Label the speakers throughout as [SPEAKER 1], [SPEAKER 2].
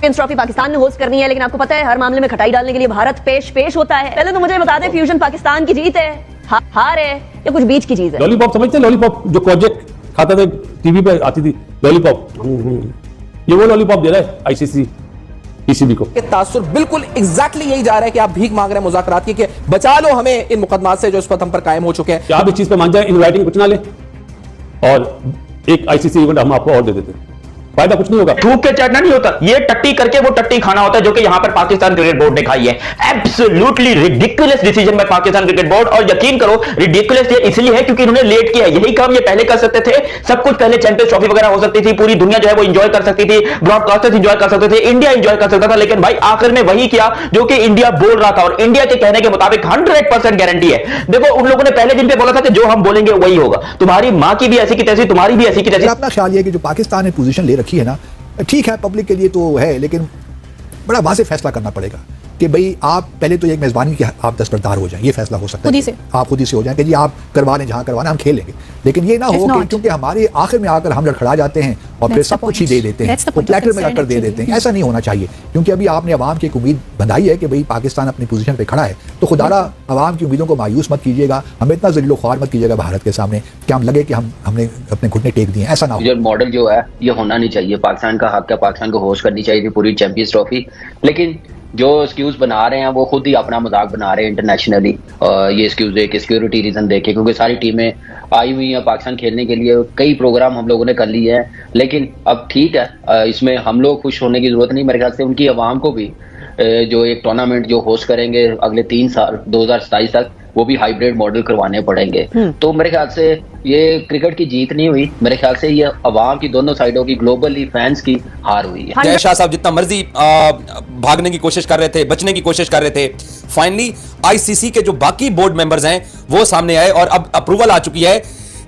[SPEAKER 1] Champions trophy Pakistan ने host करनी है, लेकिन आपको पता है हर मामले में खटाई डालने के लिए भारत पेश होता है। पहले तो मुझे बता दें, फ्यूजन पाकिस्तान की जीत है, हार है या कुछ बीच की चीज है?
[SPEAKER 2] लॉलीपॉप समझते हैं? लॉलीपॉप जो प्रोजेक्ट खाता था, टीवी पे आती थी लॉलीपॉप, ये वो लॉलीपॉप दे रहा है आईसीसी पीसीबी को।
[SPEAKER 3] तासुर बिल्कुल एग्जैक्टली यही जा रहा है कि आप भीख मांग रहे हैं मुज़ाकरात की, कि बचा लो हमें इन मुकदमात से जो इस वक्त हम पर कायम हो चुके हैं।
[SPEAKER 2] क्या आप इस चीज पे मान जाए, इन राइटिंग कुछ ना ले और एक आईसीसी इवेंट हम आपको और दे देते हैं, फायदा कुछ नहीं होगा।
[SPEAKER 4] थूक के चढ़ना नहीं होता, ये टट्टी करके वो टट्टी खाना होता है, जो कि यहां पर पाकिस्तान क्रिकेट बोर्ड ने खाई है। Absolutely ridiculous decision by Pakistan cricket board. और यकीन करो रिडिकुलस ये इसलिए है क्योंकि इन्होंने लेट किया। यही काम ये पहले कर सकते थे, सब कुछ पहले चैंपियंस ट्रॉफी वगैरह हो सकती थी, पूरी दुनिया जो है वो एंजॉय कर सकती थी, ब्रॉडकास्टर्स एंजॉय कर सकते थे, इंडिया एंजॉय कर सकता था। लेकिन भाई आखिर में वही किया जो कि इंडिया बोल रहा था, और इंडिया के कहने के मुताबिक 100% गारंटी है। देखो उन लोगों ने पहले दिन पे बोला था कि जो हम बोलेंगे वही होगा। तुम्हारी मां की भी ऐसी की तैसी, तुम्हारी भी ऐसी की तैसी।
[SPEAKER 5] अपना ख्याल ये कि जो पाकिस्तान ने पोजीशन ले रखी है ना, ठीक है पब्लिक के लिए तो है, लेकिन बड़ा वाज़ेह फैसला करना पड़ेगा कि भाई आप पहले तो एक मेज़बानी की आप दस्तबरदार हो जाएं। ये फैसला हो सकता है आप खुद ही से हो जाएं कि जी आप करवा लें, जहाँ करवाना हम खेलेंगे। लेकिन ये ना हो कि क्योंकि हमारे आखिर में आकर हम लड़खड़ा जाते हैं और फिर सब कुछ ही दे देते हैं, वो प्लेटर में आकर दे देते हैं। ऐसा नहीं होना चाहिए, क्योंकि अभी आपने अवाम की एक उम्मीद बंधाई है कि भाई पाकिस्तान अपनी पोजीशन पे खड़ा है, तो खुदारा अवाम की उम्मीदों को मायूस मत कीजिएगा, हमें इतना ज़लीलो ख्वार मत कीजिएगा भारत के सामने कि हम लगे कि हमने अपने घुटने टेक दिए। ऐसा ना हो।
[SPEAKER 6] मॉडल जो है ये होना नहीं चाहिए। पाकिस्तान का हक है, पाकिस्तान को होस्ट करनी चाहिए थी पूरी चैंपियंस ट्रॉफी, लेकिन जो एक्सक्यूज बना रहे हैं वो खुद ही अपना मजाक बना रहे हैं इंटरनेशनली। ये एक्सक्यूज दे के सिक्योरिटी रीजन देके, क्योंकि सारी टीमें आई हुई हैं पाकिस्तान खेलने के लिए, कई प्रोग्राम हम लोगों ने कर लिए हैं। लेकिन अब ठीक है, इसमें हम लोग खुश होने की जरूरत नहीं। मेरे ख्याल से उनकी आवाम को भी जो एक टूर्नामेंट जो होस्ट करेंगे अगले 3 साल 2027 तक, वो भी हाइब्रिड मॉडल करवाने पड़ेंगे। तो मेरे ख्याल से ये क्रिकेट की जीत नहीं हुई, मेरे ख्याल से ये अवाम की दोनों साइडों की ग्लोबली फैंस की हार हुई है।
[SPEAKER 3] जय शाह साहब जितना मर्जी भागने की कोशिश कर रहे थे, बचने की कोशिश कर रहे थे, फाइनली आईसीसी के जो बाकी बोर्ड मेंबर्स हैं वो सामने आए और अब अप्रूवल आ चुकी है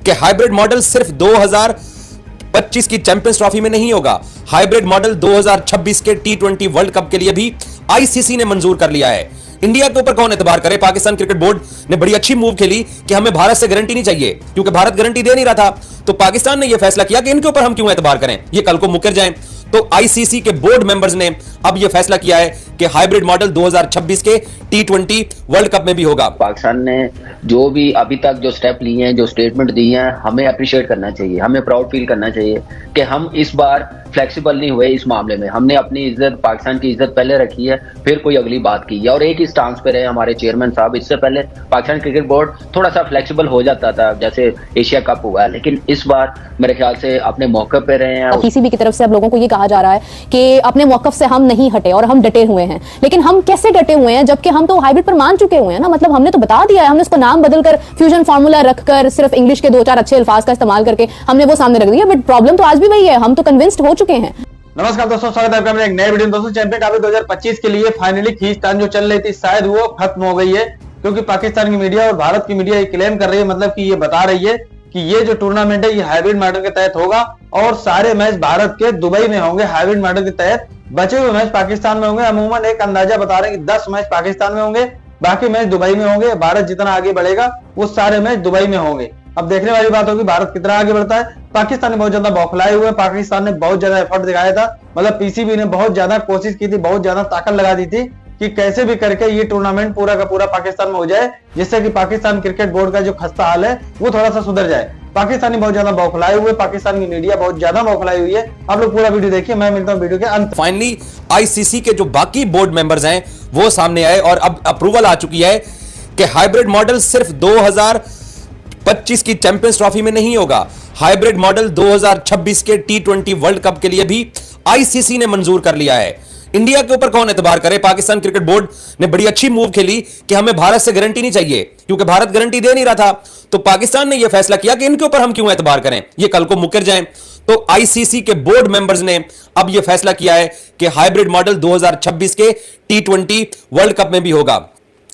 [SPEAKER 3] कि हाइब्रिड मॉडल सिर्फ 2025 की चैंपियंस ट्रॉफी में नहीं होगा। हाइब्रिड मॉडल 2026 के T20 वर्ल्ड कप के लिए भी आईसीसी ने मंजूर कर लिया है। इंडिया के ऊपर कौन एतबार करे? पाकिस्तान क्रिकेट बोर्ड ने बड़ी अच्छी मूव खेली कि हमें भारत से गारंटी नहीं चाहिए, क्योंकि भारत गारंटी दे नहीं रहा था, तो पाकिस्तान ने यह फैसला किया कि इनके ऊपर हम क्यों एतबार करें, ये कल को मुकर जाएं। तो आईसीसी के बोर्ड मेंबर्स ने अब यह फैसला किया है कि हाइब्रिड मॉडल 2026 के T20 वर्ल्ड कप में भी होगा।
[SPEAKER 6] पाकिस्तान ने जो भी अभी तक जो स्टेप लिए हैं, जो स्टेटमेंट दी हैं, हमें अप्रिशिएट करना चाहिए, हमें प्राउड फील करना चाहिए कि हम इस बार फ्लेक्सिबल नहीं हुए इस मामले में। हमने अपनी इज्जत, पाकिस्तान की इज्जत पहले रखी है, फिर कोई अगली बात की है, और एक ही स्टांस पे रहे हमारे चेयरमैन साहब। इससे पहले पाकिस्तान क्रिकेट बोर्ड थोड़ा सा फ्लेक्सिबल हो जाता था, जैसे एशिया कप हुआ है, लेकिन इस बार मेरे ख्याल से अपने मौके पे रहे हैं।
[SPEAKER 1] पीसीबी की तरफ से अब लोगों को ये कहा जा रहा है कि अपने मौकफ से हम नहीं हटे और हम डटे हुए हैं। लेकिन हम कैसे डटे हुए हैं जबकि हम तो हाइब्रिड पर मान चुके हुए हैं ना? मतलब हमने तो बता दिया है, हमने उसको नाम बदलकर फ्यूजन फार्मूला रखकर सिर्फ इंग्लिश के 2-4 अच्छे अल्फाज का इस्तेमाल करके हमने वो सामने रख दिया, बट प्रॉब्लम तो आज भी वही है, हम तो कन्विंस्ड हो चुके हैं।
[SPEAKER 7] नमस्कार दोस्तों, स्वागत है आपका मेरे एक नए वीडियो में। दोस्तों चैंपियन ट्रॉफी 2025 के लिए फाइनली खींचतान जो चल रही थी शायद वो खत्म हो गई है, क्योंकि पाकिस्तान की मीडिया और भारत की मीडिया ये क्लेम कर रही है, मतलब कि ये बता रही है कि ये जो टूर्नामेंट है ये हाइब्रिड मॉडल के तहत होगा और सारे मैच भारत के दुबई में होंगे हाइब्रिड मॉडल के तहत। बचे हुए मैच पाकिस्तान में होंगे। अमूमन एक अंदाजा बता रहे हैं कि 10 मैच पाकिस्तान में होंगे, बाकी मैच दुबई में होंगे। भारत जितना आगे बढ़ेगा वो सारे मैच दुबई में होंगे। अब देखने वाली बात होगी भारत कितना आगे बढ़ता है। पाकिस्तान ने बहुत ज्यादा बौखलाए हुए, पाकिस्तान ने बहुत ज्यादा एफर्ट दिखाया था, मतलब पीसीबी ने बहुत ज्यादा कोशिश की थी, बहुत ज्यादा ताकत लगा दी थी कि कैसे भी करके ये टूर्नामेंट पूरा का पूरा पाकिस्तान में हो जाए, जिससे कि पाकिस्तान क्रिकेट बोर्ड का जो खस्ता हाल है वो थोड़ा सा सुधर जाए। पाकिस्तानी बहुत ज्यादा बौखलाए हुए, पाकिस्तान की मीडिया बहुत ज्यादा बौखलाई हुई है। आप लोग पूरा वीडियो देखिए, मैं मिलता हूं वीडियो के अंत।
[SPEAKER 3] फाइनली आईसीसी के जो बाकी बोर्ड मेंबर्स हैं वो सामने आए और अब अप्रूवल आ चुकी है कि हाइब्रिड मॉडल सिर्फ 2025 की चैंपियंस ट्रॉफी में नहीं होगा। हाइब्रिड मॉडल 2026 के T20 वर्ल्ड कप के लिए भी आईसीसी ने मंजूर कर लिया है। इंडिया के ऊपर कौन एतबार करे? पाकिस्तान क्रिकेट बोर्ड ने बड़ी अच्छी मूव खेली कि हमें भारत से गारंटी नहीं चाहिए, क्योंकि भारत गारंटी दे नहीं रहा था, तो पाकिस्तान ने यह फैसला किया कि इनके ऊपर हम क्यों एतबार करें, ये कल को मुकर जाएं। तो आईसीसी के बोर्ड मेंबर्स ने अब यह फैसला किया है कि हाइब्रिड मॉडल 2026 के T20 वर्ल्ड कप में भी होगा।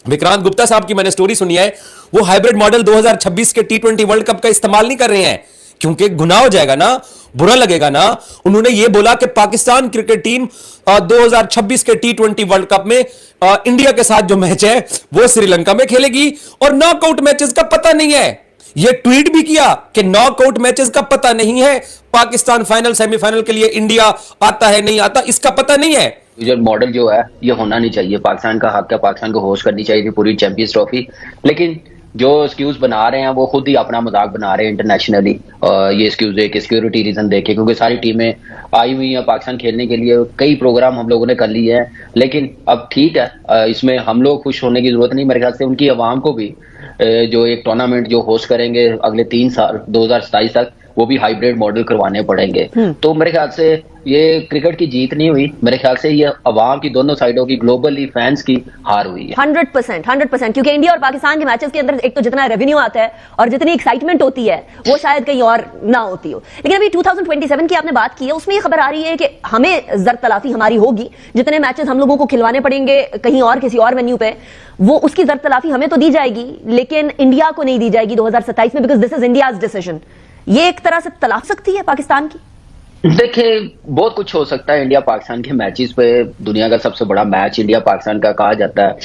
[SPEAKER 3] विक्रांत गुप्ता साहब की मैंने स्टोरी सुनी है, वो हाइब्रिड मॉडल 2026 के T20 वर्ल्ड कप का इस्तेमाल नहीं कर रहे हैं, क्योंकि गुनाह हो जाएगा ना, बुरा लगेगा ना। उन्होंने ये बोला कि पाकिस्तान क्रिकेट टीम 2026 के T20 वर्ल्ड कप में इंडिया के साथ जो मैच है वो श्रीलंका में खेलेगी और नॉकआउट मैचेस का पता नहीं है। ये ट्वीट भी किया कि नॉकआउट मैचेस का पता नहीं है, पाकिस्तान फाइनल सेमीफाइनल के लिए इंडिया आता है नहीं आता इसका पता नहीं है।
[SPEAKER 6] जो मॉडल जो है ये होना नहीं चाहिए, पाकिस्तान का हक है, पाकिस्तान को होस्ट करनी चाहिए थी पूरी चैंपियंस ट्रॉफी, लेकिन जो एक्सक्यूज बना रहे हैं वो खुद ही अपना मजाक बना रहे हैं इंटरनेशनली। ये एक्सक्यूज है कि सिक्योरिटी रीजन देके, क्योंकि सारी टीमें आई हुई हैं पाकिस्तान खेलने के लिए, कई प्रोग्राम हम लोगों ने कर लिए हैं, लेकिन अब ठीक है, इसमें हम लोग खुश होने की जरूरत नहीं, मेरे ख्याल से उनकी आवाम को भी जो एक टूर्नामेंट जो होस्ट करेंगे अगले 3 साल 2027 तक, वो भी हाइब्रिड मॉडल करवाने पड़ेंगे। तो मेरे ख्याल से ये क्रिकेट की जीत नहीं हुई, मेरे ख्याल से ये अवाम की दोनों साइडों की, ग्लोबली फैंस की हार हुई है।
[SPEAKER 8] 100%, क्योंकि इंडिया और पाकिस्तान के मैचेस के अंदर एक तो जितना रेवेन्यू आता है और जितनी एक्साइटमेंट होती है वो शायद कहीं और ना होती हो। लेकिन अभी 2027 की आपने बात की है, उसमें ये खबर आ रही है कि हमें जर तलाफी हमारी होगी, जितने मैचेस हम लोगों को खिलवाने पड़ेंगे कहीं और किसी और वेन्यू पे, वो उसकी जर तलाफी हमें तो दी जाएगी लेकिन इंडिया को नहीं दी जाएगी 2027 में, because this is India's decision. ये एक तरह से तलाक सकती है पाकिस्तान की।
[SPEAKER 6] देखिए बहुत कुछ हो सकता है, इंडिया पाकिस्तान के मैचेस पे दुनिया का सबसे बड़ा मैच इंडिया पाकिस्तान का कहा जाता है,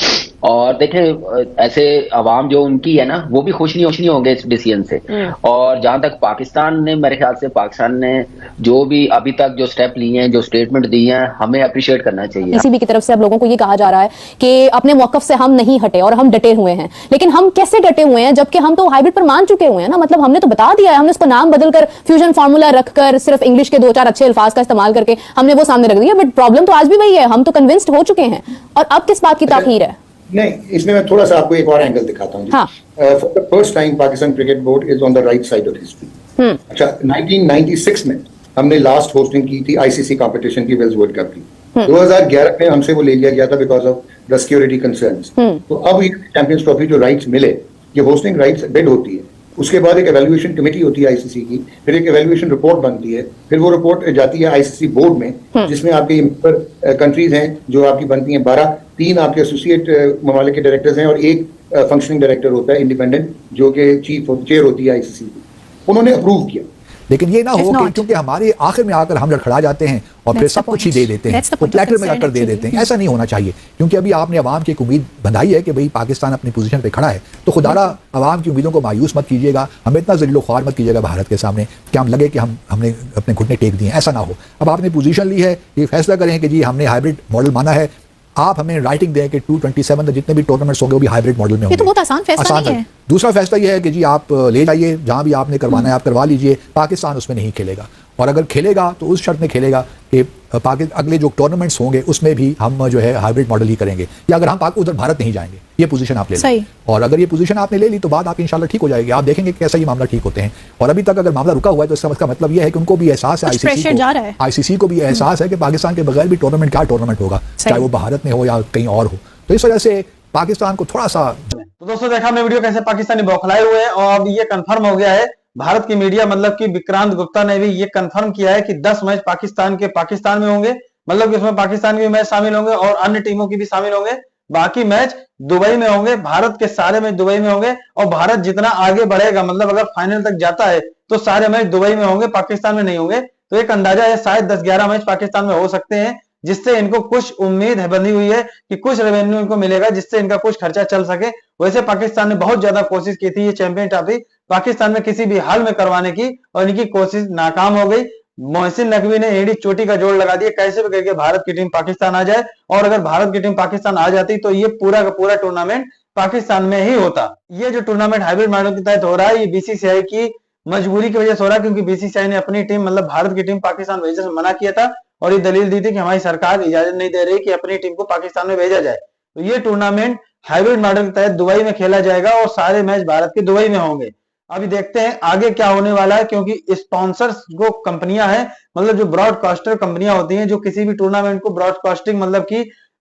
[SPEAKER 6] और देखें ऐसे अवाम जो उनकी है ना वो भी खुश नहीं होंगे इस डिसीजन से। और जहां तक पाकिस्तान ने, मेरे ख्याल से पाकिस्तान ने जो भी अभी तक जो स्टेप लिए हैं, जो स्टेटमेंट दी हैं, हमें अप्रिशिएट करना चाहिए।
[SPEAKER 1] पीसीबी की तरफ से अब लोगों को ये कहा जा रहा है कि अपने मौकफ से हम नहीं हटे और हम डटे हुए हैं, लेकिन हम कैसे डटे हुए हैं जबकि हम तो हाइब्रिड पर मान चुके हुए हैं ना, मतलब हमने तो बता दिया है, हमने उसको नाम बदलकर फ्यूजन फार्मूला रखकर सिर्फ इंग्लिश के 2-4 अच्छे अल्फाज का इस्तेमाल करके हमने वो सामने रख दिया, बट प्रॉब्लम तो आज भी वही है, हम तो कन्विंस्ड हो चुके हैं। और अब किस बात की ताखीर है?
[SPEAKER 9] नहीं, इसमें मैं थोड़ा सा आपको एक और एंगल दिखाता हूँ। For the first time Pakistan cricket board is on the right side of history. अच्छा, 1996 में हमने लास्ट होस्टिंग की थी आईसीसी कंपटीशन की, वेल्स वर्ल्ड कप की। 2011 में हमसे वो ले लिया गया था because of the security concerns. तो अब ये चैंपियंस ट्रॉफी जो राइट्स मिले, ये होस्टिंग राइट्स बिड होती है, उसके बाद एक एवेल्युएशन कमेटी होती है आईसीसी की, फिर एक एवेल्युएशन रिपोर्ट बनती है, फिर वो रिपोर्ट जाती है आईसीसी बोर्ड में, जिसमें आपके मेंबर कंट्रीज हैं जो आपकी बनती हैं 12, 3 आपके एसोसिएट ममालिक के डायरेक्टर्स हैं और एक फंक्शनिंग डायरेक्टर होता है इंडिपेंडेंट, जो कि चेयर होती है आईसीसी की। उन्होंने अप्रूव किया,
[SPEAKER 5] लेकिन ये ना हो कि क्योंकि हमारे आखिर में आकर हम लड़खड़ा जाते हैं और फिर सब कुछ ही दे देते हैं, वो प्लेटर में आकर दे देते हैं। ऐसा नहीं होना चाहिए, क्योंकि अभी आपने अवाम की एक उम्मीद बंधाई है कि भाई पाकिस्तान अपनी पोजीशन पे खड़ा है, तो खुदारा अवाम की उम्मीदों को मायूस मत कीजिएगा, हमें इतना ज़िल्लो ख्वार मत कीजिएगा भारत के सामने कि हम लगे कि हमने अपने घुटने टेक दिए, ऐसा ना हो। अब आपने पोजीशन ली है, ये फैसला करें कि जी हमने हाइब्रिड मॉडल माना है, आप हमें राइटिंग दें कि 227 जितने भी टूर्नामेंट्स होंगे वो भी हाइब्रिड मॉडल में होंगे।
[SPEAKER 1] ये तो बहुत आसान फैसला नहीं है।
[SPEAKER 5] दूसरा फैसला ये है कि जी आप ले जाइए, जहां भी आपने करवाना है आप करवा लीजिए, पाकिस्तान उसमें नहीं खेलेगा, और अगर खेलेगा तो उस शर्त में खेलेगा कि अगले जो टूर्नामेंट्स होंगे उसमें भी हम जो है हाइब्रिड मॉडल ही करेंगे, या अगर हम उधर भारत नहीं जाएंगे, ये पोजीशन आप ले लें। और अगर ये पोजीशन आपने ले ली तो बात आपकी इंशाल्लाह ठीक हो जाएगी, आप देखेंगे कैसा ये मामला ठीक होते हैं। और अभी तक अगर मामला रुका हुआ है तो इसका मतलब ये है कि उनको भी एहसास है, आईसीसी को भी एहसास है कि पाकिस्तान के बगैर भी टूर्नामेंट क्या टूर्नामेंट होगा, चाहे वो भारत में हो या कहीं और हो। तो इस वजह से पाकिस्तान को थोड़ा सा।
[SPEAKER 7] तो दोस्तों देखा हमने वीडियो कैसे पाकिस्तानी बौखलाए हुए हैं, और अब ये कंफर्म हो गया है, भारत की मीडिया मतलब कि विक्रांत गुप्ता ने भी ये कंफर्म किया है कि 10 मैच पाकिस्तान में होंगे, मतलब कि उसमें पाकिस्तान के भी मैच शामिल होंगे और अन्य टीमों की भी शामिल होंगे। बाकी मैच दुबई में होंगे, भारत के सारे मैच दुबई में होंगे, और भारत जितना आगे बढ़ेगा, मतलब अगर फाइनल तक जाता है तो सारे मैच दुबई में होंगे, पाकिस्तान में नहीं होंगे। तो एक अंदाजा है शायद 10-11 मैच पाकिस्तान में हो सकते हैं, जिससे इनको कुछ उम्मीद है बंधी हुई है कि कुछ रेवेन्यू इनको मिलेगा, जिससे इनका कुछ खर्चा चल सके। वैसे पाकिस्तान ने बहुत ज्यादा कोशिश की थी ये चैंपियन ट्रॉफी पाकिस्तान में किसी भी हाल में करवाने की, और इनकी कोशिश नाकाम हो गई। मोहसिन नकवी ने एड़ी चोटी का जोड़ लगा दिया, कैसे भी करके भारत की टीम पाकिस्तान आ जाए, और अगर भारत की टीम पाकिस्तान आ जाती तो ये पूरा का पूरा टूर्नामेंट पाकिस्तान में ही होता। ये जो टूर्नामेंट हाइब्रिड मॉडल के तहत हो रहा है, ये बीसीसीआई की मजबूरी की वजह से हो रहा है, क्योंकि बीसीसीआई ने अपनी टीम मतलब भारत की टीम पाकिस्तान भेजने से मना किया था, और ये दलील दी थी कि हमारी सरकार इजाजत नहीं दे रही कि अपनी टीम को पाकिस्तान में भेजा जाए। तो ये टूर्नामेंट हाइब्रिड मॉडल के तहत दुबई में खेला जाएगा, और सारे मैच भारत के दुबई में होंगे। अभी देखते हैं आगे क्या होने वाला है, क्योंकि स्पॉन्सर्स जो कंपनियां हैं, मतलब जो ब्रॉडकास्टर कंपनियां होती हैं, जो किसी भी टूर्नामेंट को ब्रॉडकास्टिंग मतलब की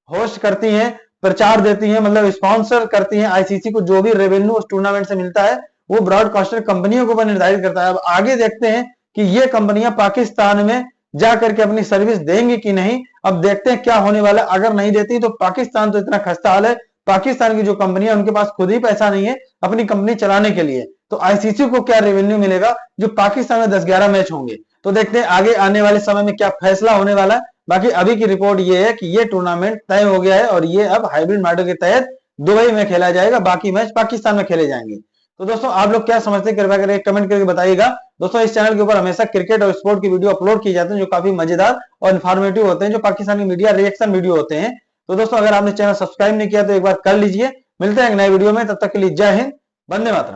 [SPEAKER 7] होस्ट करती हैं, प्रचार देती हैं, मतलब स्पॉन्सर करती हैं आईसीसी को, जो भी रेवेन्यू उस टूर्नामेंट से मिलता है वो ब्रॉडकास्टर कंपनियों के ऊपर निर्धारित करता है। अब आगे देखते हैं कि ये कंपनियां पाकिस्तान में जाकर के अपनी सर्विस देंगी कि नहीं। अब देखते हैं क्या होने वाला है। अगर नहीं देती तो पाकिस्तान तो इतना खस्ता हाल है, पाकिस्तान की जो कंपनियां उनके पास खुद ही पैसा नहीं है अपनी कंपनी चलाने के लिए, तो आईसीसी को क्या रेवेन्यू मिलेगा जो पाकिस्तान में 10-11 मैच होंगे। तो देखते हैं आगे आने वाले समय में क्या फैसला होने वाला है। बाकी अभी की रिपोर्ट ये है कि ये टूर्नामेंट तय हो गया है, और ये अब हाइब्रिड मॉडल के तहत दुबई में खेला जाएगा, बाकी मैच पाकिस्तान में खेले जाएंगे। तो दोस्तों आप लोग क्या समझते हैं, कृपया करके कमेंट करके बताइएगा। दोस्तों इस चैनल के ऊपर हमेशा क्रिकेट और स्पोर्ट की वीडियो अपलोड की जाती है जो काफी मजेदार और इन्फॉर्मेटिव होते हैं, जो पाकिस्तानी मीडिया रिएक्शन वीडियो होते हैं। तो दोस्तों अगर आपने चैनल सब्सक्राइब नहीं किया तो एक बार कर लीजिए। मिलते हैं एक नए वीडियो में, तब तक के लिए जय हिंद, वंदे मातरम।